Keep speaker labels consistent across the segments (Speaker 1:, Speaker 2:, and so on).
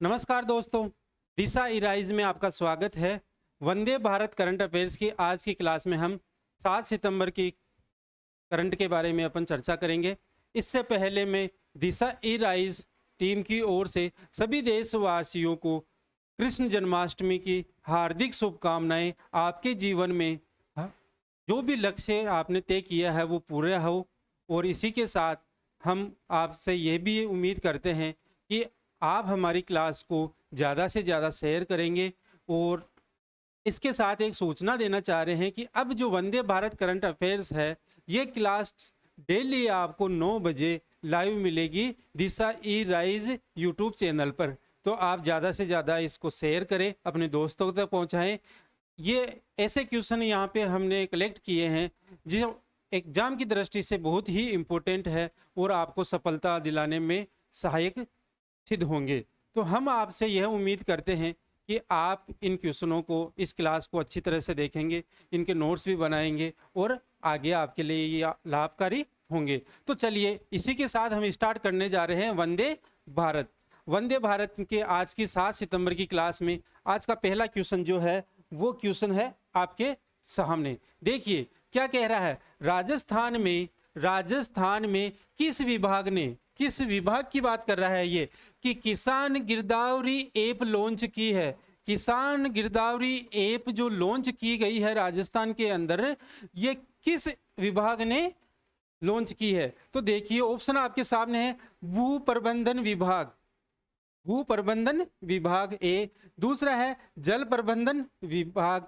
Speaker 1: नमस्कार दोस्तों, दिशा इराइज में आपका स्वागत है। वंदे भारत करंट अफेयर्स की आज की क्लास में हम 7 सितंबर की करंट के बारे में अपन चर्चा करेंगे। इससे पहले मैं दिशा इराइज टीम की ओर से सभी देशवासियों को कृष्ण जन्माष्टमी की हार्दिक शुभकामनाएं। आपके जीवन में जो भी लक्ष्य आपने तय किया है वो पूरा हो, और इसी के साथ हम आपसे ये भी उम्मीद करते हैं कि आप हमारी क्लास को ज़्यादा से ज़्यादा शेयर करेंगे। और इसके साथ एक सूचना देना चाह रहे हैं कि अब जो वंदे भारत करंट अफेयर्स है, ये क्लास डेली आपको 9 बजे लाइव मिलेगी दिशा ई राइज यूट्यूब चैनल पर। तो आप ज़्यादा से ज़्यादा इसको शेयर करें, अपने दोस्तों तक पहुंचाएं। ये ऐसे क्वेश्चन यहाँ पे हमने कलेक्ट किए हैं जो एग्जाम की दृष्टि से बहुत ही इम्पोर्टेंट है और आपको सफलता दिलाने में सहायक सिद्ध होंगे। तो हम आपसे यह उम्मीद करते हैं कि आप इन क्वेश्चनों को, इस क्लास को अच्छी तरह से देखेंगे, इनके नोट्स भी बनाएंगे और आगे आपके लिए ये लाभकारी होंगे। तो चलिए इसी के साथ हम स्टार्ट करने जा रहे हैं वंदे भारत। वंदे भारत के आज की 7 सितंबर की क्लास में आज का पहला क्वेश्चन जो है वो क्वेश्चन है आपके सामने। देखिए क्या कह रहा है। राजस्थान में किस विभाग की बात कर रहा है ये, कि किसान गिरदावरी ऐप लॉन्च की है। किसान गिरदावरी ऐप जो लॉन्च की गई है राजस्थान के अंदर, ये किस विभाग ने लॉन्च की है। तो देखिए ऑप्शन आपके सामने है। भू प्रबंधन विभाग ए, दूसरा है जल प्रबंधन विभाग,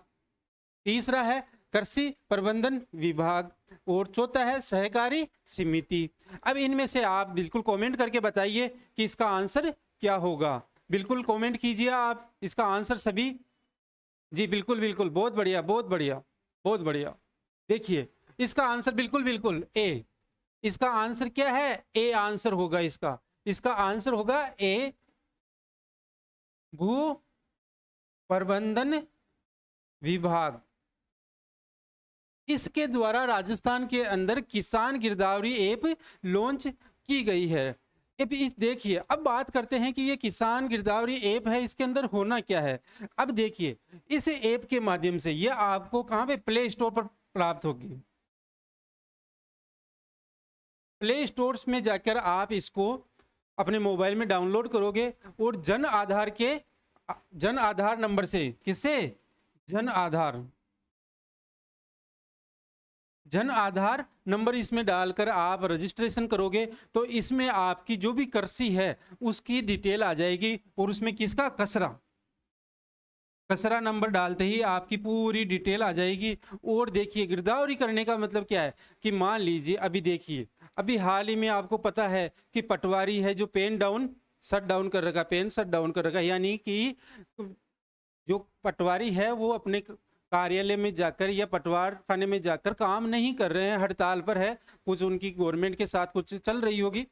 Speaker 1: तीसरा है कृषि प्रबंधन विभाग, और चौथा है सहकारी समिति। अब इनमें से आप बिल्कुल कमेंट करके बताइए कि इसका आंसर क्या होगा। बिल्कुल कमेंट कीजिए आप इसका आंसर सभी। जी बिल्कुल, बहुत बढ़िया। देखिए इसका आंसर बिल्कुल ए। इसका आंसर क्या है? ए आंसर होगा इसका आंसर होगा ए, भू प्रबंधन विभाग। इसके द्वारा राजस्थान के अंदर किसान गिरदावरी ऐप लॉन्च की गई है। देखिए अब बात करते हैं कि ये किसान गिरदावरी ऐप है, इसके अंदर होना क्या है। अब देखिए इस ऐप के माध्यम से ये आपको कहां पे, प्ले स्टोर पर प्राप्त होगी। प्ले स्टोर में जाकर आप इसको अपने मोबाइल में डाउनलोड करोगे और जन आधार नंबर से, किससे, जन आधार नंबर इसमें डालकर आप रजिस्ट्रेशन करोगे तो इसमें आपकी जो भी कृषि है उसकी डिटेल आ जाएगी, और उसमें किसका, कसरा नंबर डालते ही आपकी पूरी डिटेल आ जाएगी। और देखिए गिरदावरी करने का मतलब क्या है कि मान लीजिए अभी हाल ही में आपको पता है कि पटवारी है जो पेन शट डाउन कर रखा, यानी कि जो पटवारी है वो अपने कार्यालय में जाकर या पटवार खाने में जाकर काम नहीं कर रहे हैं, हड़ताल पर है, कुछ उनकी गवर्नमेंट के साथ कुछ चल रही होगी,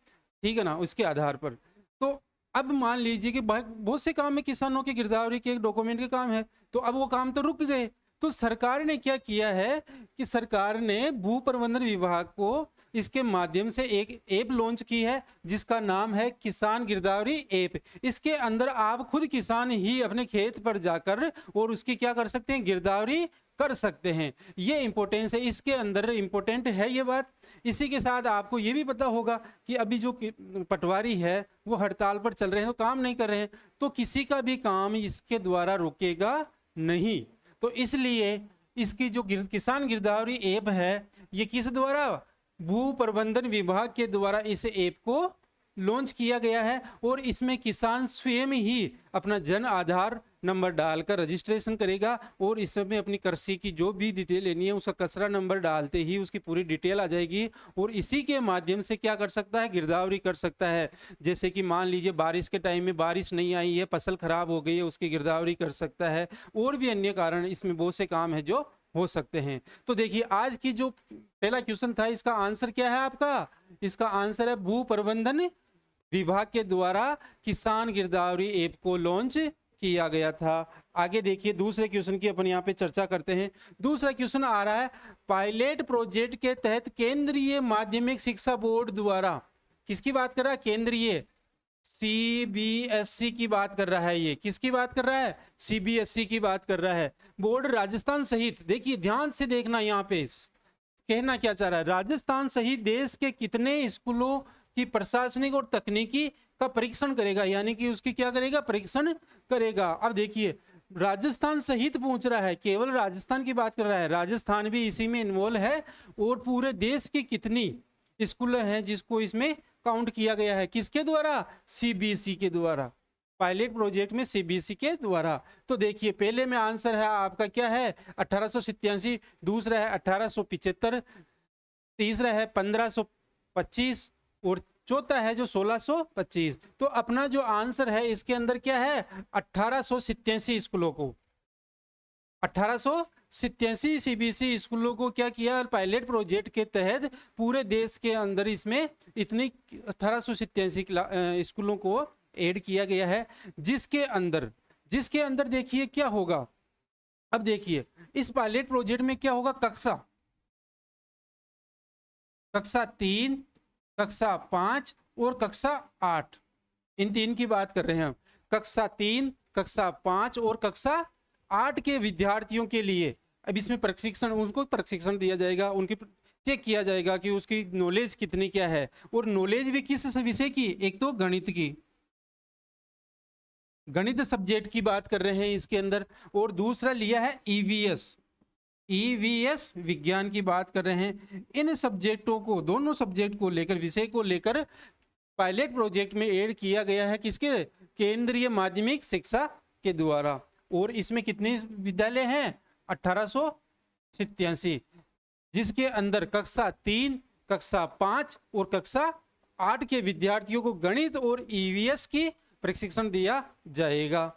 Speaker 1: ठीक है ना, उसके आधार पर। तो अब मान लीजिए कि बहुत से काम में किसानों की गिरदावरी के डॉक्यूमेंट के काम है, तो अब वो काम तो रुक गए। तो सरकार ने क्या किया है कि सरकार ने भू प्रबंधन विभाग को इसके माध्यम से एक ऐप लॉन्च की है जिसका नाम है किसान गिरदावरी ऐप। इसके अंदर आप खुद किसान ही अपने खेत पर जाकर और उसकी क्या कर सकते हैं, गिरदावरी कर सकते हैं। ये इंपॉर्टेंस है, इसके अंदर इंपॉर्टेंट है ये बात। इसी के साथ आपको ये भी पता होगा कि अभी जो पटवारी है वो हड़ताल पर चल रहे हैं, तो काम नहीं कर रहे हैं, तो किसी का भी काम इसके द्वारा रुकेगा नहीं। तो इसलिए इसकी जो किसान गिरदावरी ऐप है ये किस द्वारा, भू प्रबंधन विभाग के द्वारा इस ऐप को लॉन्च किया गया है। और इसमें किसान स्वयं ही अपना जन आधार नंबर डालकर रजिस्ट्रेशन करेगा और इसमें अपनी कृषि की जो भी डिटेल लेनी है उसका कसरा नंबर डालते ही उसकी पूरी डिटेल आ जाएगी, और इसी के माध्यम से क्या कर सकता है, गिरदावरी कर सकता है। जैसे कि मान लीजिए बारिश के टाइम में बारिश नहीं आई है, फसल खराब हो गई है, उसकी गिरदावरी कर सकता है, और भी अन्य कारण इसमें बहुत से काम है जो हो सकते हैं। तो देखिए आज की जो पहला क्वेश्चन था इसका आंसर क्या है आपका, इसका आंसर है भू प्रबंधन विभाग के द्वारा किसान गिरदावरी ऐप को लॉन्च किया गया था। आगे देखिए दूसरे क्वेश्चन की अपन यहाँ पे चर्चा करते हैं। दूसरा क्वेश्चन आ रहा है, पायलट प्रोजेक्ट के तहत केंद्रीय माध्यमिक शिक्षा बोर्ड द्वारा, किसकी बात कर रहा है, केंद्रीय सीबीएसई की बात कर रहा है। ये किसकी बात कर रहा है? सीबीएसई की बात कर रहा है। बोर्ड राजस्थान सहित, देखिए ध्यान से देखना, यहाँ पे कहना क्या चाह रहा है, राजस्थान सहित देश के कितने स्कूलों की प्रशासनिक और तकनीकी का परीक्षण करेगा, यानी कि उसकी क्या करेगा, परीक्षण करेगा। अब देखिए राजस्थान सहित पूछ रहा है, केवल राजस्थान की बात कर रहा है, राजस्थान भी इसी में इन्वॉल्व है। और पूरे देश की कितनी स्कूल हैं जिसको इसमें काउंट किया गया है, किसके द्वारा? सीबीएसई के द्वारा, पायलट प्रोजेक्ट में सीबीएसई के द्वारा। तो देखिए पहले में आंसर है आपका क्या है, 1887, दूसरा है 1875, तीसरा है 1525 और चौथा है जो 1625। तो अपना जो आंसर है इसके अंदर क्या है, 1887 स्कूलों को, 1887 सीबीएसई स्कूलों को क्या किया, पायलट प्रोजेक्ट के तहत पूरे देश के अंदर इसमें इतनी 1887 स्कूलों को ऐड किया गया है। जिसके अंदर देखिए क्या होगा, अब देखिए इस पायलट प्रोजेक्ट में क्या होगा, कक्षा 3, कक्षा 5 और कक्षा 8, इन तीन की बात कर रहे हैं हम। कक्षा 3, कक्षा 5 और कक्षा 8 के विद्यार्थियों के लिए अब इसमें प्रशिक्षण, उनको प्रशिक्षण दिया जाएगा, उनकी चेक किया जाएगा कि उसकी नॉलेज कितनी क्या है। और नॉलेज भी किस विषय की, एक तो गणित की, गणित सब्जेक्ट की बात कर रहे हैं इसके अंदर, और दूसरा लिया है ईवीएस विज्ञान की बात कर रहे हैं। इन सब्जेक्टों को, दोनों सब्जेक्ट को लेकर, विषय को लेकर पायलट प्रोजेक्ट में ऐड किया गया है, किसके, केंद्रीय माध्यमिक शिक्षा के द्वारा। और इसमें कितने विद्यालय हैं, 1887, जिसके अंदर कक्षा 3, कक्षा 5 और कक्षा 8 के विद्यार्थियों को गणित और ईवीएस की प्रशिक्षण दिया जाएगा।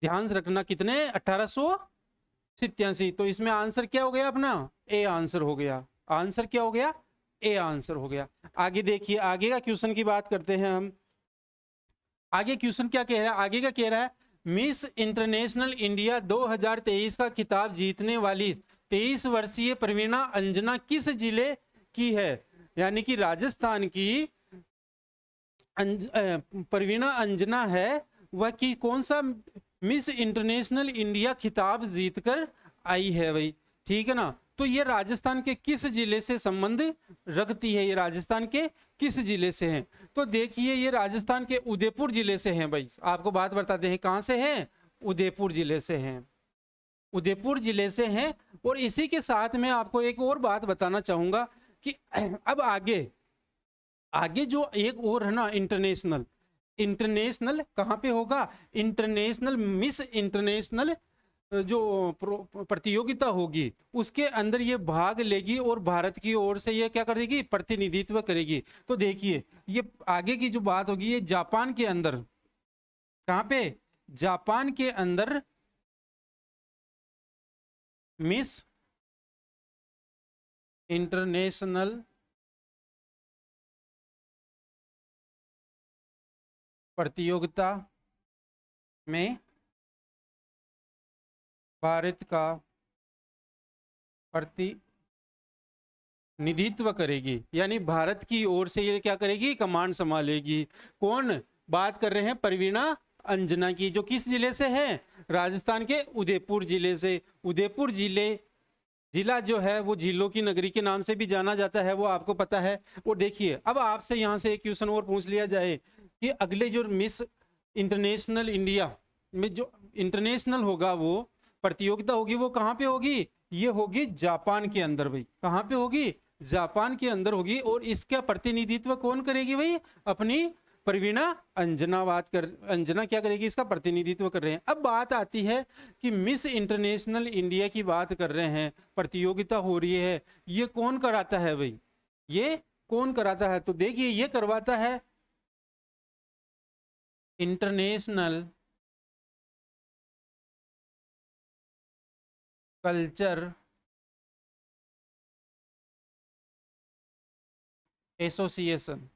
Speaker 1: ध्यान से रखना, कितने, 1887। तो इसमें आंसर क्या हो गया अपना, ए आंसर हो गया। आंसर क्या हो गया, ए आंसर हो गया। आगे देखिए, आगे का क्वेश्चन की बात करते हैं हम। आगे क्वेश्चन क्या कह रहा है, आगे का कह रहा है, मिस इंटरनेशनल इंडिया 2023 का खिताब जीतने वाली 23 वर्षीय प्रवीणा अंजना किस जिले की है, यानी कि राजस्थान की प्रवीणा अंजना है, वह कि कौन सा मिस इंटरनेशनल इंडिया खिताब जीतकर आई है भाई, ठीक है ना। तो ये राजस्थान के किस जिले से संबंध रखती है, ये राजस्थान के किस जिले से हैं? तो देखिए ये राजस्थान के उदयपुर जिले से हैं भाई। आपको बात बताते हैं, कहां से हैं, उदयपुर जिले से हैं, उदयपुर जिले से हैं। और इसी के साथ में आपको एक और बात बताना चाहूंगा कि अब आगे जो एक और है ना, इंटरनेशनल कहाँ पे होगा, इंटरनेशनल मिस इंटरनेशनल जो प्रतियोगिता होगी उसके अंदर ये भाग लेगी और भारत की ओर से ये क्या करेगी, प्रतिनिधित्व करेगी। तो देखिए ये आगे की जो बात होगी, ये जापान के अंदर, कहाँ पे, जापान के अंदर मिस इंटरनेशनल प्रतियोगिता में भारत का प्रतिनिधित्व करेगी, यानी भारत की ओर से ये क्या करेगी, कमांड संभालेगी। कौन बात कर रहे हैं, प्रवीणा अंजना की, जो किस जिले से है, राजस्थान के उदयपुर जिले से। उदयपुर जिला जो है वो झीलों की नगरी के नाम से भी जाना जाता है, वो आपको पता है। और देखिए अब आपसे यहाँ से एक क्वेश्चन और पूछ लिया जाए कि अगले जो मिस इंटरनेशनल इंडिया में जो इंटरनेशनल होगा, वो प्रतियोगिता होगी, वो कहाँ पे होगी, ये होगी जापान के अंदर भाई। कहाँ पे होगी, जापान के अंदर होगी। और इसका प्रतिनिधित्व कौन करेगी भाई, अपनी प्रवीणा अंजना क्या करेगी, इसका प्रतिनिधित्व कर रहे हैं। अब बात आती है कि मिस इंटरनेशनल इंडिया की बात कर रहे हैं, प्रतियोगिता हो रही है, ये कौन कराता है भाई, ये कौन कराता है? तो देखिए ये करवाता है इंटरनेशनल कल्चर एसोसिएशन।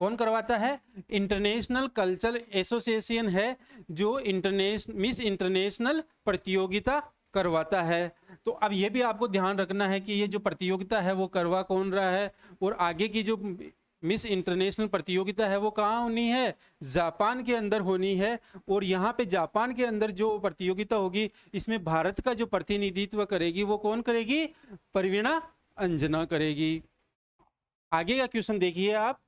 Speaker 1: कौन करवाता है, इंटरनेशनल कल्चरल एसोसिएशन है जो मिस इंटरनेशनल प्रतियोगिता करवाता है। तो अब ये भी आपको ध्यान रखना है कि ये जो प्रतियोगिता है वो करवा कौन रहा है, और आगे की जो मिस इंटरनेशनल प्रतियोगिता है वो कहाँ होनी है, जापान के अंदर होनी है। और यहाँ पे जापान के अंदर जो प्रतियोगिता होगी इसमें भारत का जो प्रतिनिधित्व करेगी वो कौन करेगी, प्रवीणा अंजना करेगी। आगे का क्वेश्चन देखिए आप,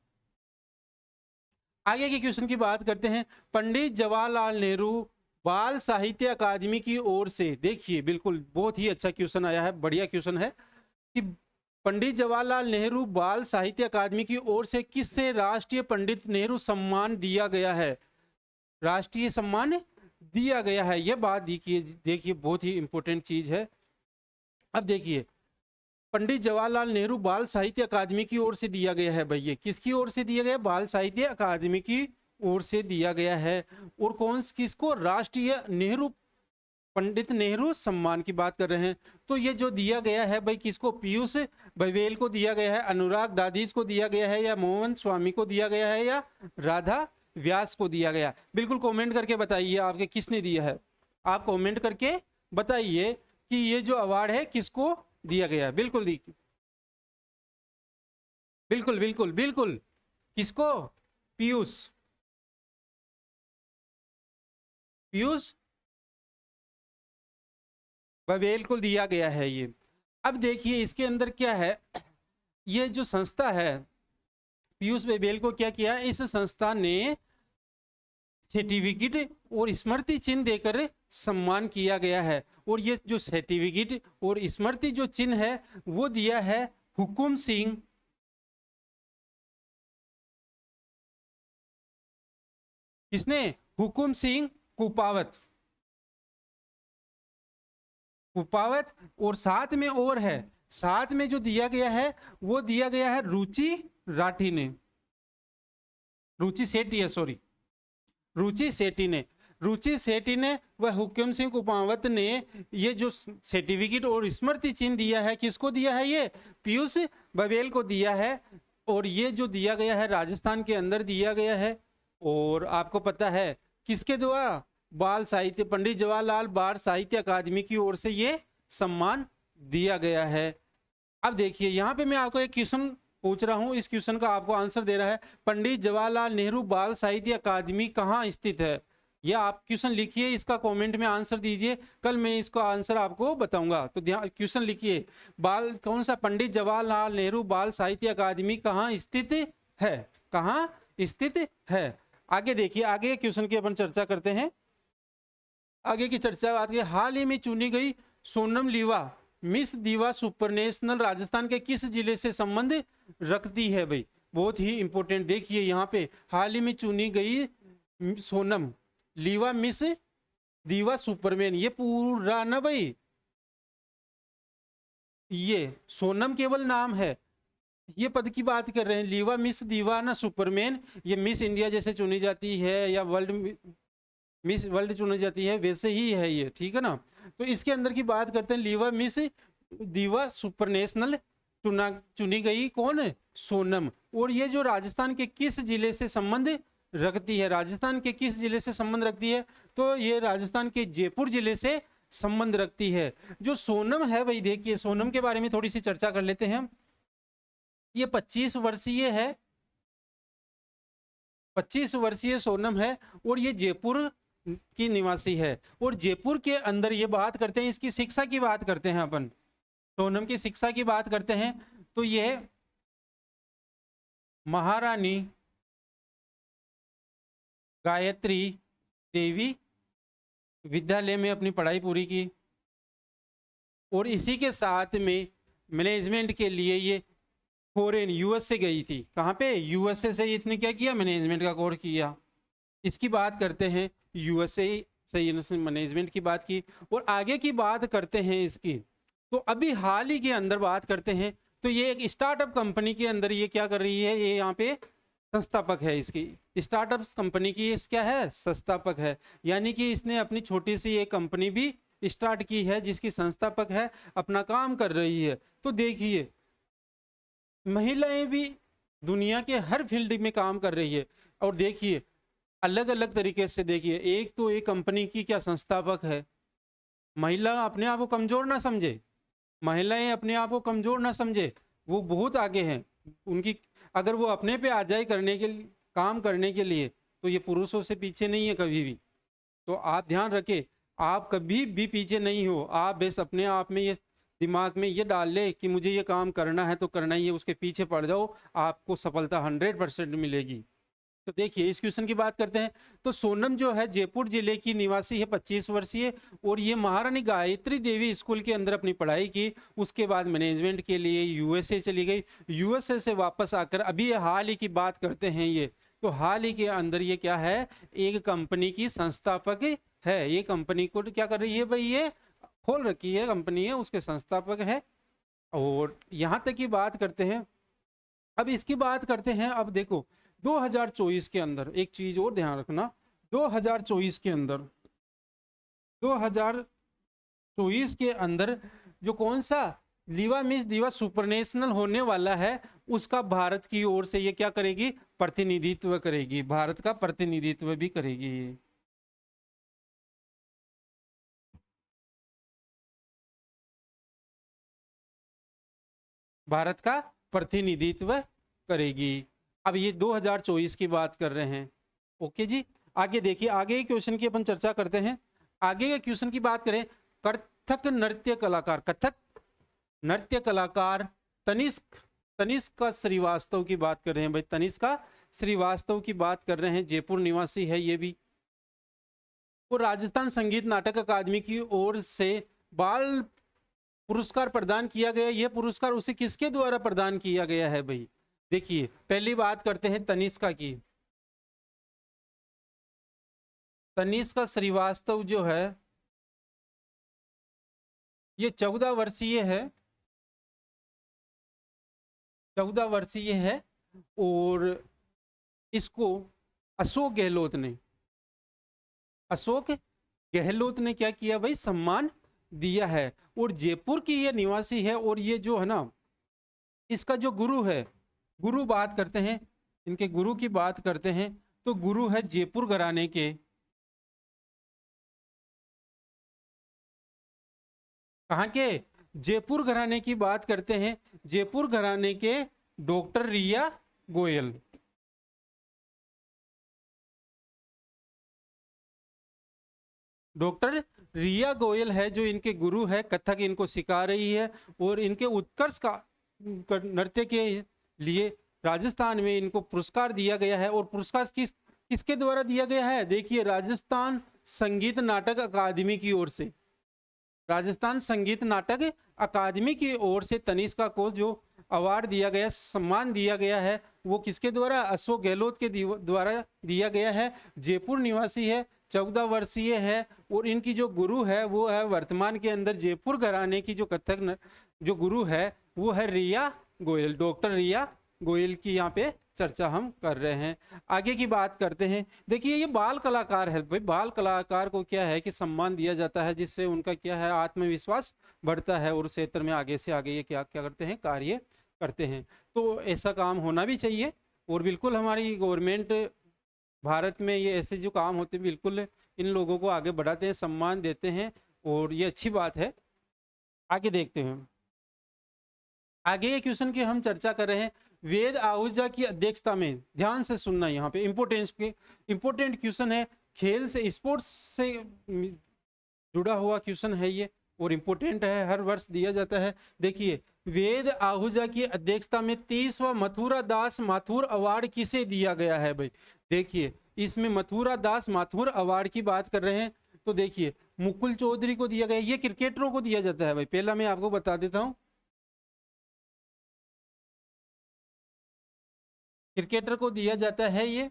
Speaker 1: आगे के क्वेश्चन की बात करते हैं। पंडित जवाहरलाल नेहरू बाल साहित्य अकादमी की ओर से, देखिए बिल्कुल बहुत ही अच्छा क्वेश्चन आया है, बढ़िया क्वेश्चन है कि पंडित जवाहरलाल नेहरू बाल साहित्य अकादमी की ओर से किससे राष्ट्रीय पंडित नेहरू सम्मान दिया गया है, राष्ट्रीय सम्मान दिया गया है। यह बात देखिए बहुत ही इंपॉर्टेंट चीज है। अब देखिए पंडित जवाहरलाल नेहरू बाल साहित्य अकादमी की ओर से दिया गया है भैया, किसकी ओर से दिया गया, बाल साहित्य अकादमी की ओर से दिया गया है। और कौन किसको, राष्ट्रीय नेहरू पंडित नेहरू सम्मान की बात कर रहे हैं। तो ये जो दिया गया है भाई किसको, पीयूष बघेल को दिया गया है, अनुराग दादीज को दिया गया है, या मोहन स्वामी को दिया गया है, या राधा व्यास को दिया गया। बिल्कुल कमेंट करके बताइए आपके किसने दिया है, आप कमेंट करके बताइए कि ये जो अवार्ड है किसको दिया गया है। बिल्कुल देखिए, बिल्कुल बिल्कुल बिल्कुल किसको, पीयूष बघेल को दिया गया है ये। अब देखिए इसके अंदर क्या है, ये जो संस्था है पीयूष बघेल को क्या किया, इस संस्था ने सर्टिफिकेट और स्मृति चिन्ह देकर सम्मान किया गया है। और ये जो सर्टिफिकेट और स्मृति जो चिन्ह है वो दिया है हुकुम सिंह, किसने, हुकुम सिंह कुपावत, और साथ में और है, साथ में जो दिया गया है वो दिया गया है रुचि राठी ने, रुचि सेठी है, सॉरी रुचि सेठी ने व हुकुम सिंह कुपावत ने ये जो सर्टिफिकेट और स्मृति चिन्ह दिया है किसको दिया है, ये पीयूष बघेल को दिया है। और ये जो दिया गया है राजस्थान के अंदर दिया गया है। और आपको पता है किसके द्वारा, बाल साहित्य पंडित जवाहरलाल बाल साहित्य अकादमी की ओर से ये सम्मान दिया गया है। अब देखिए यहाँ पे मैं आपको एक क्वेश्चन पूछ रहा हूँ, इस क्वेश्चन का आपको आंसर दे रहा है, पंडित जवाहरलाल नेहरू बाल साहित्य अकादमी कहाँ स्थित है। ये आप क्वेश्चन लिखिए, इसका कमेंट में आंसर दीजिए, कल मैं इसका आंसर आपको बताऊंगा। तो ध्यान क्वेश्चन लिखिए, बाल कौन सा, पंडित जवाहरलाल नेहरू बाल साहित्य अकादमी कहाँ स्थित है, कहाँ स्थित है। आगे देखिए, आगे क्वेश्चन की अपन चर्चा करते हैं। आगे की चर्चा आगे, हाल ही में चुनी गई सोनम लीवा मिस दीवा सुपरनेशनल राजस्थान के किस जिले से संबंध रखती है भाई, बहुत ही इंपॉर्टेंट। देखिए यहाँ पे हाल ही में चुनी गई सोनम लीवा मिस दीवा सुपरमैन, ये पूरा ना भाई, ये सोनम केवल नाम है, ये पद की बात कर रहे हैं। लीवा मिस दीवा ना सुपरमैन, ये मिस इंडिया जैसे चुनी जाती है या वर्ल्ड मिस वर्ल्ड चुनी जाती है वैसे ही है ये, ठीक है ना। तो इसके अंदर की बात करते हैं, लीवा मिस दीवा सुपरनेशनल चुनी गई कौन है, सोनम। और ये जो राजस्थान के किस जिले से संबंध रखती है, राजस्थान के किस जिले से संबंध रखती है, तो ये राजस्थान के जयपुर जिले से संबंध रखती है। जो सोनम है भाई, देखिए सोनम के बारे में थोड़ी सी चर्चा कर लेते हैं। ये 25 वर्षीय है, 25 वर्षीय सोनम है और ये जयपुर की निवासी है। और जयपुर के अंदर ये बात करते हैं, इसकी शिक्षा की बात करते हैं अपन, सोनम की शिक्षा की बात करते हैं, तो ये महारानी गायत्री देवी विद्यालय में अपनी पढ़ाई पूरी की। और इसी के साथ में मैनेजमेंट के लिए ये फॉरेन यूएस से गई थी। कहाँ पे, यूएसए से इसने क्या किया, मैनेजमेंट का कोर्स किया। इसकी बात करते हैं, यूएसए से इसने मैनेजमेंट की बात की। और आगे की बात करते हैं इसकी, तो अभी हाल ही के अंदर बात करते हैं, तो ये एक स्टार्टअप कंपनी के अंदर ये क्या कर रही है, ये यहाँ पे संस्थापक है इसकी, स्टार्टअप कंपनी की क्या है, संस्थापक है। यानी कि इसने अपनी छोटी सी एक कंपनी भी स्टार्ट की है जिसकी संस्थापक है, अपना काम कर रही है। तो देखिए महिलाएं भी दुनिया के हर फील्ड में काम कर रही है। और देखिए अलग अलग तरीके से, देखिए एक तो एक कंपनी की क्या संस्थापक है। महिला अपने आप को कमजोर ना समझे, महिलाएं अपने आप को कमजोर ना समझे, वो बहुत आगे हैं। उनकी अगर वो अपने पे आ जाए करने के लिए, काम करने के लिए, तो ये पुरुषों से पीछे नहीं है कभी भी। तो आप ध्यान रखें, आप कभी भी पीछे नहीं हो। आप बस अपने आप में ये दिमाग में ये डाल ले कि मुझे ये काम करना है तो करना ही है, उसके पीछे पड़ जाओ, आपको सफलता 100% मिलेगी। तो देखिए इस क्वेश्चन की बात करते हैं। तो सोनम जो है जयपुर जिले की निवासी है, 25 वर्षीय, और ये महारानी गायत्री देवी स्कूल के अंदर अपनी पढ़ाई की। उसके बाद मैनेजमेंट के लिए यूएसए चली गई। यूएसए से वापस आकर अभी ये हाल ही की बात करते हैं ये, तो हाल ही के अंदर ये क्या है, एक कंपनी की संस्थापक है। ये कंपनी को क्या कर रही है भाई, ये खोल रखी है कंपनी है, उसके संस्थापक है। और यहां तक की बात करते हैं। अब इसकी बात करते हैं। अब देखो 2024 के अंदर एक चीज और ध्यान रखना, 2024 के अंदर, 2024 के अंदर जो कौन सा लीवा मिस दीवा सुपरनेशनल होने वाला है, उसका भारत की ओर से ये क्या करेगी, प्रतिनिधित्व करेगी, भारत का प्रतिनिधित्व भी करेगी। भारत का प्रतिनिधित्व करेगी। अब ये 2024 की बात कर रहे हैं। ओके जी, आगे देखिए, आगे के क्वेश्चन की अपन चर्चा करते हैं। आगे के क्वेश्चन की बात करें, कथक नृत्य कलाकार, कथक नृत्य कलाकार तनिष्क, तनिष्का श्रीवास्तव की बात कर रहे हैं भाई, तनिष्का श्रीवास्तव की बात कर रहे हैं, जयपुर निवासी है ये भी। वो राजस्थान संगीत नाटक अकादमी की ओर से बाल पुरस्कार प्रदान किया गया। यह पुरस्कार उसे किसके द्वारा प्रदान किया गया है भाई, देखिए पहली बात करते हैं तनिष्का की। तनिष्का श्रीवास्तव जो है ये 14 वर्षीय है, 14 वर्षीय है। और इसको अशोक गहलोत ने, अशोक गहलोत ने क्या किया भाई, सम्मान दिया है। और जयपुर की ये निवासी है। और ये जो है ना, इसका जो गुरु है, गुरु बात करते हैं, इनके गुरु की बात करते हैं, तो गुरु है जयपुर घराने के, कहाँ के, जयपुर घराने की बात करते हैं, जयपुर घराने के डॉक्टर रिया गोयल। डॉक्टर रिया गोयल है जो इनके गुरु है, कथक इनको सिखा रही है। और इनके उत्कर्ष का नृत्य के लिए राजस्थान में इनको पुरस्कार दिया गया है। और पुरस्कार किसके द्वारा दिया गया है, देखिए राजस्थान संगीत नाटक अकादमी की ओर से, राजस्थान संगीत नाटक अकादमी की ओर से तनिष्का को जो अवार्ड दिया गया, सम्मान दिया गया है, वो किसके द्वारा, अशोक गहलोत के द्वारा दिया गया है। जयपुर निवासी है, 14 वर्षीय है। और इनकी जो गुरु है वो है वर्तमान के अंदर जयपुर घराने की जो कथक जो गुरु है वो है रिया गोयल, डॉक्टर रिया गोयल की यहाँ पे चर्चा हम कर रहे हैं। आगे की बात करते हैं। देखिए ये बाल कलाकार है भाई, बाल कलाकार को क्या है कि सम्मान दिया जाता है, जिससे उनका क्या है, आत्मविश्वास बढ़ता है और उस क्षेत्र में आगे से आगे ये क्या क्या करते हैं, कार्य करते हैं। तो ऐसा काम होना भी चाहिए। और बिल्कुल हमारी गवर्नमेंट भारत में ये ऐसे जो काम होते हैं बिल्कुल इन लोगों को आगे बढ़ाते हैं, सम्मान देते हैं, और ये अच्छी बात है। आगे देखते हैं। आगे के क्वेश्चन की हम चर्चा कर रहे हैं। वेद आहूजा की अध्यक्षता में, ध्यान से सुनना, यहाँ पे इंपोर्टेंस के इंपोर्टेंट क्वेश्चन है, खेल से स्पोर्ट्स से जुड़ा हुआ क्वेश्चन है ये, और इम्पोर्टेंट है, हर वर्ष दिया जाता है। देखिए वेद आहूजा की अध्यक्षता में 30वां मथुरा दास माथुर अवार्ड किसे दिया गया है भाई, देखिए इसमें मथुरा दास माथुर अवार्ड की बात कर रहे हैं। तो देखिए मुकुल चौधरी को दिया गया, ये क्रिकेटरों को दिया जाता है भाई, पहला मैं आपको बता देता हूं, क्रिकेटर को दिया जाता है ये,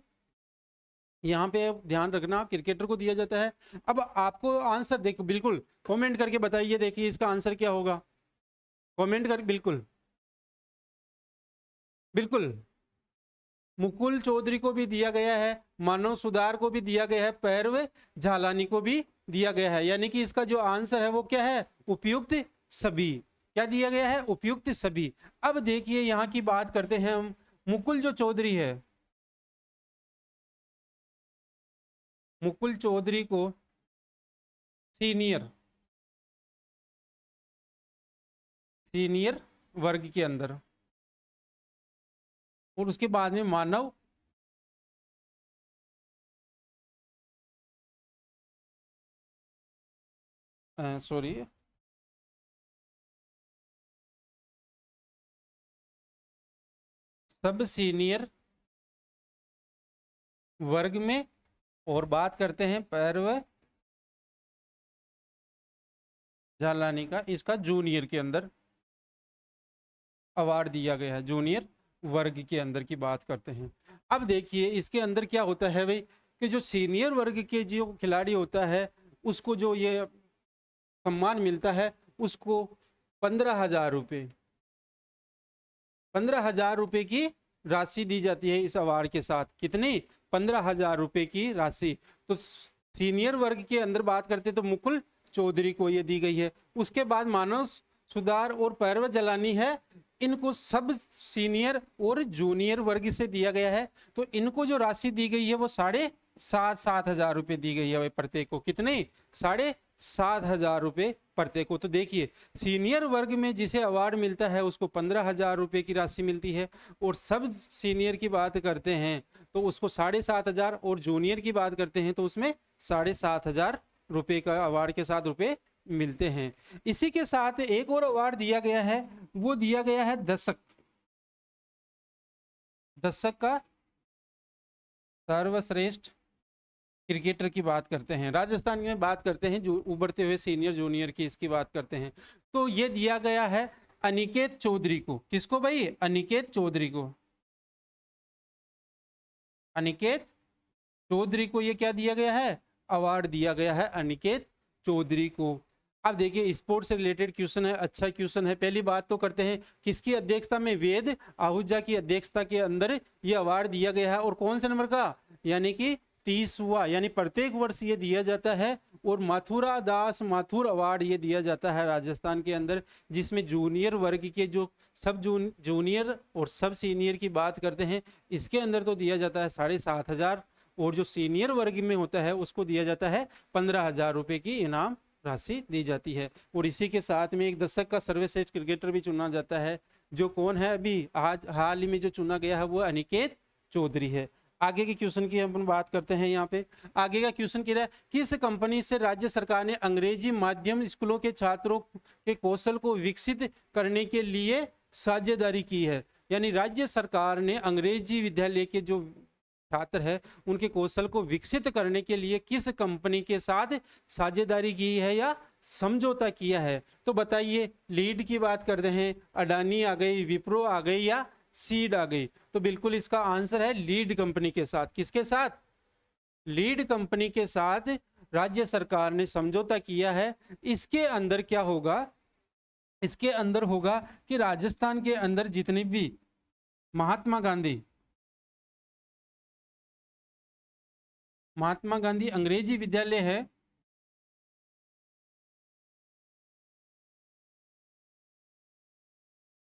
Speaker 1: यहाँ पे ध्यान रखना, क्रिकेटर को दिया जाता है। अब आपको आंसर देखो, बिल्कुल कमेंट करके बताइए, देखिए इसका आंसर क्या होगा, कमेंट कर, बिल्कुल बिल्कुल। मुकुल चौधरी को भी दिया गया है, मानव सुधार को भी दिया गया है, पैरव झालानी को भी दिया गया है। यानी कि इसका जो आंसर है वो क्या है, उपयुक्त सभी, क्या दिया गया है, उपयुक्त सभी। अब देखिए यहाँ की बात करते हैं हम, मुकुल जो चौधरी है, मुकुल चौधरी को सीनियर, सीनियर वर्ग के अंदर, और उसके बाद में मानव सॉरी सब सीनियर वर्ग में, और बात करते हैं पर्व जालानी का, इसका जूनियर के अंदर अवार्ड दिया गया है, जूनियर वर्ग के अंदर की बात करते हैं। अब देखिए इसके अंदर क्या होता है भाई, कि जो सीनियर वर्ग के जो खिलाड़ी होता है उसको जो ये सम्मान मिलता है उसको 15,000 रुपये, 15,000 रुपये की राशि दी जाती है इस अवार्ड के साथ। कितनी? 15,000 रुपये की राशि। तो सीनियर वर्ग के अंदर बात करते तो मुकुल चौधरी को ये दी गई है। उसके बाद मानव सुधार और पर्व जलानी है, इनको सब सीनियर और जूनियर वर्ग से दिया गया है। तो इनको जो राशि दी गई है वो 7,500 दी गई है प्रत्येक को। कितने? 7,500 प्रत्येक को। तो देखिए सीनियर वर्ग में जिसे अवार्ड मिलता है उसको 15,000 की राशि मिलती है, और सब सीनियर की बात करते हैं तो उसको 7,500, और जूनियर की बात करते हैं तो उसमें 7,500 का अवार्ड के साथ रुपए मिलते हैं। इसी के साथ एक और अवार्ड दिया गया है, वो दिया गया है दशक का सर्वश्रेष्ठ क्रिकेटर की बात करते हैं। राजस्थान में बात करते हैं जो उभरते हुए सीनियर जूनियर की, इसकी बात करते हैं। तो ये दिया गया है अनिकेत चौधरी को। किसको भाई? अनिकेत चौधरी को। अनिकेत चौधरी को ये क्या दिया गया है? अवार्ड दिया गया है अनिकेत चौधरी को। अब देखिए स्पोर्ट्स से रिलेटेड क्वेश्चन है, अच्छा क्वेश्चन है। पहली बात तो करते हैं किसकी अध्यक्षता में? वेद आहूजा की अध्यक्षता के अंदर ये अवार्ड दिया गया है। और कौन से नंबर का? यानी कि 30वां, यानी प्रत्येक वर्ष ये दिया जाता है। और मथुरा दास माथुर अवार्ड ये दिया जाता है राजस्थान के अंदर, जिसमें जूनियर वर्ग के जो सब जूनियर और सब सीनियर की बात करते हैं, इसके अंदर तो दिया जाता है 7,500, और जो सीनियर वर्ग में होता है उसको दिया जाता है 15,000 की इनाम राशि दी जाती है। और इसी के साथ में एक दशक का सर्वश्रेष्ठ क्रिकेटर भी चुना जाता है, जो कौन है? अभी आज हाल ही में जो चुना गया है वो अनिकेत चौधरी है। आगे के क्वेश्चन की अपन बात करते हैं। यहाँ पे आगे का क्वेश्चन कह रहा है किस कंपनी से राज्य सरकार ने अंग्रेजी माध्यम स्कूलों के छात्रों के कौशल को विकसित करने के लिए साझेदारी की है? यानी राज्य सरकार ने अंग्रेजी विद्यालय के जो छात्र है उनके कौशल को विकसित करने के लिए किस कंपनी के साथ साझेदारी की है या समझौता किया है? तो बताइए, लीड की बात करते हैं, अडानी आ गई, विप्रो आ गई या सीड आ गई? तो बिल्कुल इसका आंसर है लीड कंपनी के साथ। किसके साथ? लीड कंपनी के साथ राज्य सरकार ने समझौता किया है। इसके अंदर क्या होगा? इसके अंदर होगा कि राजस्थान के अंदर जितने भी महात्मा गांधी अंग्रेजी विद्यालय है,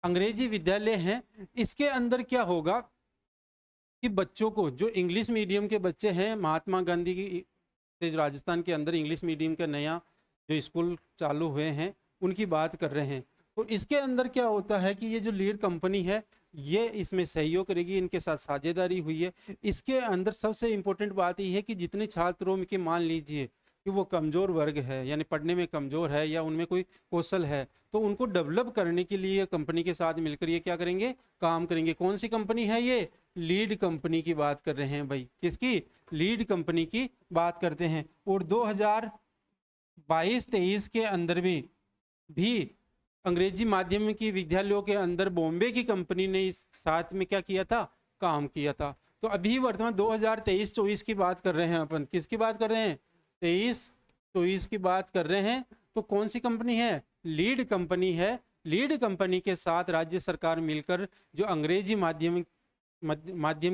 Speaker 1: अंग्रेजी विद्यालय है, इसके अंदर क्या होगा कि बच्चों को, जो इंग्लिश मीडियम के बच्चे हैं, महात्मा गांधी की राजस्थान के अंदर इंग्लिश मीडियम का नया जो स्कूल चालू हुए हैं उनकी बात कर रहे हैं। तो इसके अंदर क्या होता है कि ये जो लीड कंपनी है ये इसमें सहयोग करेगी, इनके साथ साझेदारी हुई है। इसके अंदर सबसे इम्पोर्टेंट बात यह है कि जितने छात्रों के मान लीजिए कि वो कमज़ोर वर्ग है, यानी पढ़ने में कमज़ोर है या उनमें कोई कौशल है, तो उनको डेवलप करने के लिए कंपनी के साथ मिलकर ये क्या करेंगे? काम करेंगे। कौन सी कंपनी है ये? लीड कंपनी की बात कर रहे हैं भाई। किसकी? लीड कंपनी की बात करते हैं। और 2022-23 के अंदर में भी अंग्रेजी माध्यम की विद्यालयों के अंदर बॉम्बे की कंपनी ने इस साथ में क्या किया था? काम किया था। तो अभी वर्तमान 2023-24 की बात कर रहे हैं अपन। किसकी बात कर रहे हैं? 23-24 की बात कर रहे हैं। तो कौन सी कंपनी है? लीड कंपनी है। लीड कंपनी के साथ राज्य सरकार मिलकर जो अंग्रेजी माध्यम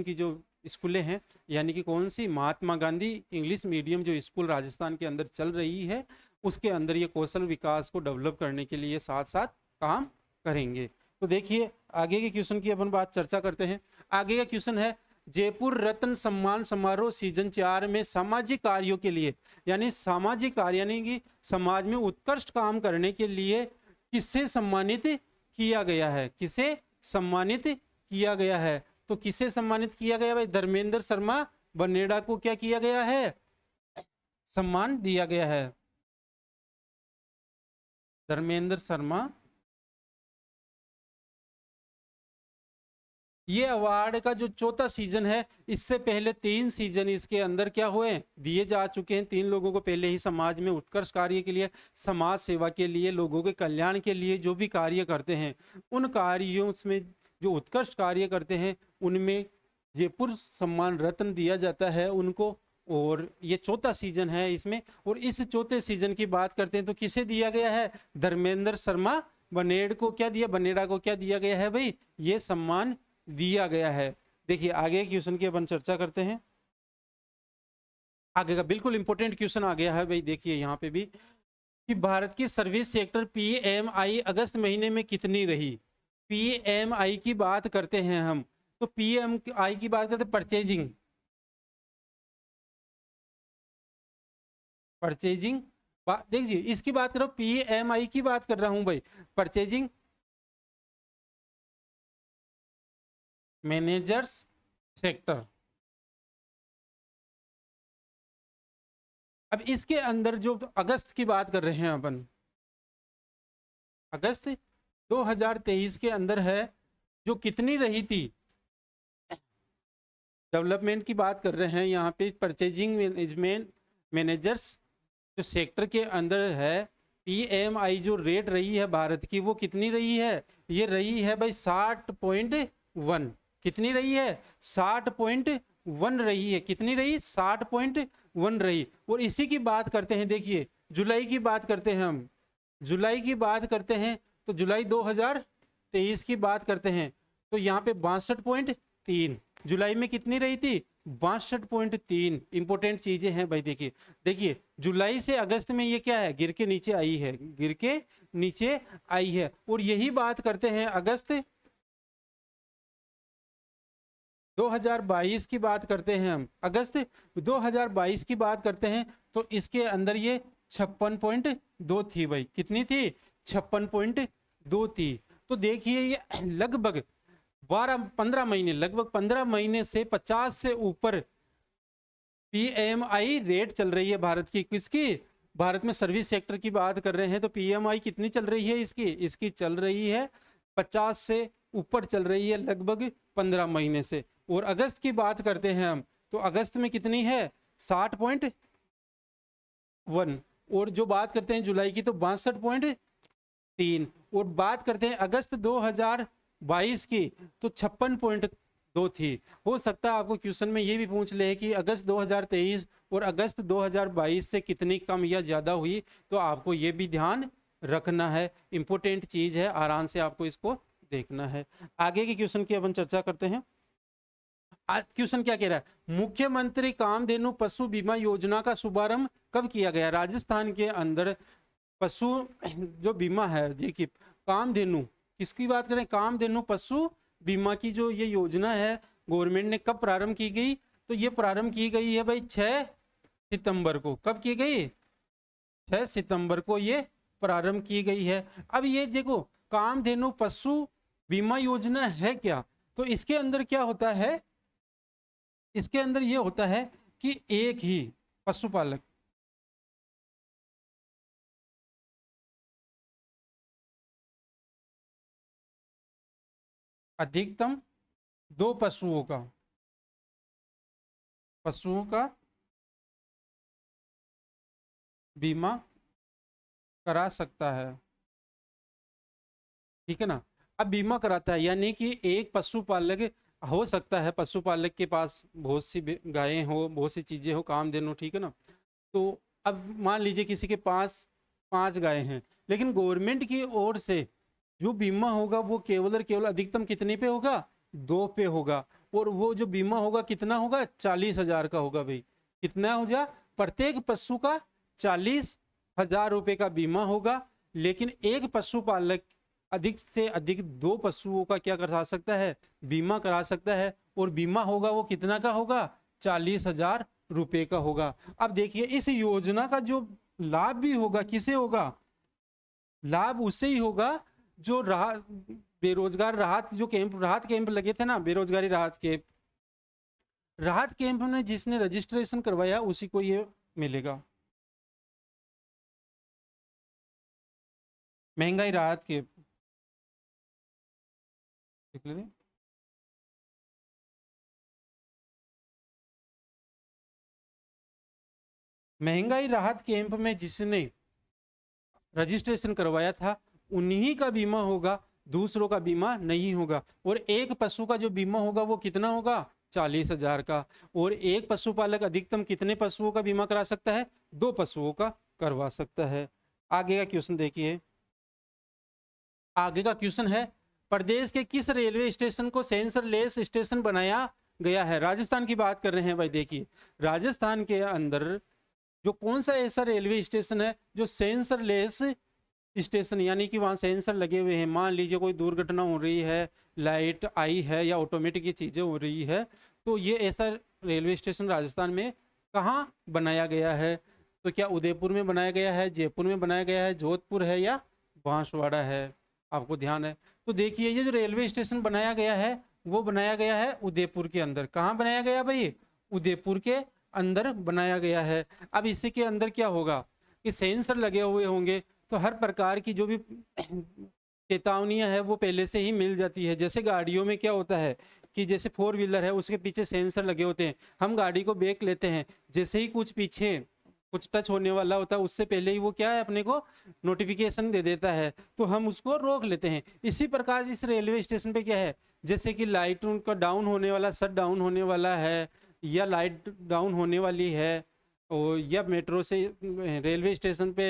Speaker 1: की जो स्कूलें हैं, यानी कि कौन सी? महात्मा गांधी इंग्लिश मीडियम जो स्कूल राजस्थान के अंदर चल रही है, उसके अंदर ये कौशल विकास को डेवलप करने के लिए साथ साथ काम करेंगे। तो देखिए आगे के क्वेश्चन की अपन बात चर्चा करते हैं। आगे का क्वेश्चन है जयपुर रत्न सम्मान समारोह सीजन 4 में सामाजिक कार्यों के लिए, यानी सामाजिक कार्य यानी कि समाज में उत्कृष्ट काम करने के लिए किससे सम्मानित किया गया है? किसे सम्मानित किया गया है? तो किसे सम्मानित किया गया भाई? धर्मेंद्र शर्मा बनेड़ा को क्या किया गया है? सम्मान दिया गया है। धर्मेंद्र शर्मा, ये अवार्ड का जो चौथा सीजन है, इससे पहले 3 सीजन इसके अंदर क्या हुए, दिए जा चुके हैं। 3 लोगों को पहले ही समाज में उत्कर्ष कार्य के लिए, समाज सेवा के लिए, लोगों के कल्याण के लिए जो भी कार्य करते हैं, उन कार्यों में जो उत्कृष्ट कार्य करते हैं उनमें जयपुर सम्मान रत्न दिया जाता है उनको। और ये चौथा सीजन है इसमें। और इस चौथे सीजन की बात करते हैं तो किसे दिया गया है? धर्मेंद्र शर्मा बनेड़ को क्या दिया, बनेड़ा को क्या दिया गया है भाई? ये सम्मान दिया गया है। देखिए आगे क्वेश्चन की अपन चर्चा करते हैं। आगे का बिल्कुल इंपॉर्टेंट क्वेश्चन आ गया है भाई। देखिए यहाँ पे भी कि भारत की सर्विस सेक्टर पीएमआई अगस्त महीने में कितनी रही? पीएमआई की बात करते हैं हम, तो पीएमआई की बात करते हैं परचेजिंग, परचेजिंग देखिए इसकी बात करो, पीएमआई की बात कर रहा हूं भाई, परचेजिंग मैनेजर्स सेक्टर। अब इसके अंदर जो अगस्त की बात कर रहे हैं अपन, अगस्त 2023 के अंदर है, जो कितनी रही थी? डेवलपमेंट की बात कर रहे हैं यहाँ पे, परचेजिंग मैनेजमेंट मैनेजर्स जो सेक्टर के अंदर है, पीएमआई जो रेट रही है भारत की, वो कितनी रही है? ये रही है भाई 60.1। कितनी रही है? 60.1 रही है। कितनी रही? 60.1 रही। और इसी की बात करते हैं, देखिए जुलाई की बात करते हैं हम, जुलाई की बात करते हैं तो जुलाई 2023 की बात करते हैं तो यहाँ पे 62.3 जुलाई में कितनी रही थी? 62.3। इंपॉर्टेंट चीजें हैं भाई। देखिए देखिए जुलाई से अगस्त में ये क्या है? गिर के नीचे आई है, गिर के नीचे आई है। और यही बात करते हैं अगस्त 2022 की बात करते हैं हम, अगस्त 2022 की बात करते हैं तो इसके अंदर ये 56.2 थी भाई। कितनी थी? 56.2 थी। तो देखिए ये लगभग 15 महीने, लगभग 15 महीने से 50 से ऊपर पीएमआई रेट चल रही है भारत की। किसकी? भारत में सर्विस सेक्टर की बात कर रहे हैं तो पीएमआई कितनी चल रही है इसकी? इसकी चल रही है 50 से ऊपर चल रही है, लगभग 15 महीने से। और अगस्त की बात करते हैं हम तो अगस्त में कितनी है? 60.1। और जो बात करते हैं जुलाई की तो 62.3। और बात करते हैं अगस्त 2022 की तो 56.2 थी। हो सकता है आपको क्वेश्चन में ये भी पूछ ले कि अगस्त 2023 और अगस्त 2022 से कितनी कम या ज्यादा हुई, तो आपको ये भी ध्यान रखना है। इंपॉर्टेंट चीज है, आराम से आपको इसको देखना है। आगे के क्वेश्चन की अपन चर्चा करते हैं। क्वेश्चन क्या कह रहा है? मुख्यमंत्री कामधेनु पशु बीमा योजना का शुभारंभ कब किया गया? राजस्थान के अंदर पशु जो बीमा है, देखिए कामधेनु किसकी बात करें? कामधेनु पशु बीमा की जो ये योजना है गवर्नमेंट ने कब प्रारंभ की गई? तो ये प्रारंभ की गई है भाई 6 सितंबर को। कब की गई? 6 सितंबर को ये प्रारंभ की गई है। अब ये देखो कामधेनु पशु बीमा योजना है क्या? तो इसके अंदर क्या होता है? इसके अंदर ये होता है कि एक ही पशुपालक अधिकतम 2 पशुओं का बीमा करा सकता है। ठीक है ना? अब बीमा कराता है यानी कि एक पशुपालक हो सकता है, पशुपालक के पास बहुत सी गायें हो, बहुत सी चीजें हो, कामधेनु, ठीक है ना? तो अब मान लीजिए किसी के पास 5 गायें हैं, लेकिन गवर्नमेंट की ओर से जो बीमा होगा वो केवल और केवल अधिकतम कितने पे होगा? 2 पे होगा। और वो जो बीमा होगा कितना होगा? 40,000 का होगा भाई। कितना होगा? प्रत्येक पशु का 40,000 रुपए का बीमा होगा। लेकिन एक पशुपालक अधिक से अधिक 2 पशुओं का क्या करा सकता है? बीमा करा सकता है। और बीमा होगा वो कितना का होगा? 40,000 रुपए का होगा। अब देखिए इस योजना का जो लाभ भी होगा किसे होगा? लाभ उससे ही होगा जो बेरोजगार राहत जो कैंप, राहत कैंप लगे थे ना, बेरोजगारी राहत कैंप में जिसने रजिस्ट्रेशन करवाया उसी को ये मिलेगा। महंगाई राहत कैंप देख लें। महंगाई राहत कैंप में जिसने रजिस्ट्रेशन करवाया था उन्हीं का बीमा होगा, दूसरों का बीमा नहीं होगा। और एक पशु का जो बीमा होगा वो कितना होगा, 40,000 का। और एक पशुपालक अधिकतम कितने पशुओं का बीमा करा सकता है, 2 पशुओं का करवा सकता है। आगे का क्वेश्चन देखिए, आगे का क्वेश्चन है प्रदेश के किस रेलवे स्टेशन को सेंसर लेस स्टेशन बनाया गया है। राजस्थान की बात कर रहे हैं भाई। देखिए राजस्थान के अंदर जो कौन सा ऐसा रेलवे स्टेशन है जो सेंसर लेस स्टेशन, यानी कि वहाँ सेंसर लगे हुए हैं। मान लीजिए कोई दुर्घटना हो रही है, लाइट आई है या ऑटोमेटिक ये चीज़ें हो रही है, तो ये ऐसा रेलवे स्टेशन राजस्थान में कहाँ बनाया गया है। तो क्या उदयपुर में बनाया गया है, जयपुर में बनाया गया है, जोधपुर है या बांसवाड़ा है, आपको ध्यान है। तो देखिए ये जो रेलवे स्टेशन बनाया गया है वो बनाया गया है उदयपुर के अंदर। कहाँ बनाया गया भाई, उदयपुर के अंदर बनाया गया है। अब इसी के अंदर क्या होगा कि सेंसर लगे हुए होंगे, तो हर प्रकार की जो भी चेतावनियां है वो पहले से ही मिल जाती है। जैसे गाड़ियों में क्या होता है कि जैसे 4 व्हीलर है उसके पीछे सेंसर लगे होते हैं, हम गाड़ी को ब्रेक लेते हैं, जैसे ही कुछ पीछे कुछ टच होने वाला होता है उससे पहले ही वो क्या है अपने को नोटिफिकेशन दे देता है, तो हम उसको रोक लेते हैं। इसी प्रकार इस रेलवे स्टेशन पे क्या है, जैसे कि लाइट उनका डाउन होने वाला, शट डाउन होने वाला है या लाइट डाउन होने वाली है, और या मेट्रो से रेलवे स्टेशन पे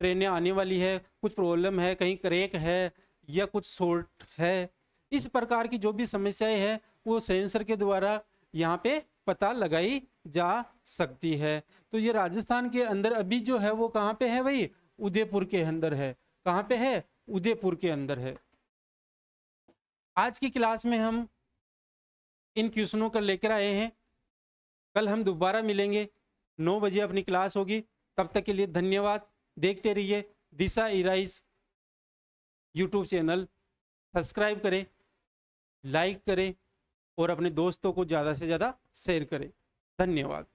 Speaker 1: ट्रेनें आने वाली है, कुछ प्रॉब्लम है, कहीं क्रैक है या कुछ शॉर्ट है, इस प्रकार की जो भी समस्याएं हैं वो सेंसर के द्वारा यहाँ पे पता लगाई जा सकती है। तो ये राजस्थान के अंदर अभी जो है वो कहाँ पे है भाई, उदयपुर के अंदर है। कहाँ पे है, उदयपुर के अंदर है। आज की क्लास में हम इन क्वेश्चनों को लेकर आए हैं। कल हम दोबारा मिलेंगे, 9 बजे अपनी क्लास होगी। तब तक के लिए धन्यवाद। देखते रहिए दिशा इराइज यूट्यूब चैनल, सब्सक्राइब करें, लाइक करें और अपने दोस्तों को ज़्यादा से ज़्यादा शेयर करें। धन्यवाद।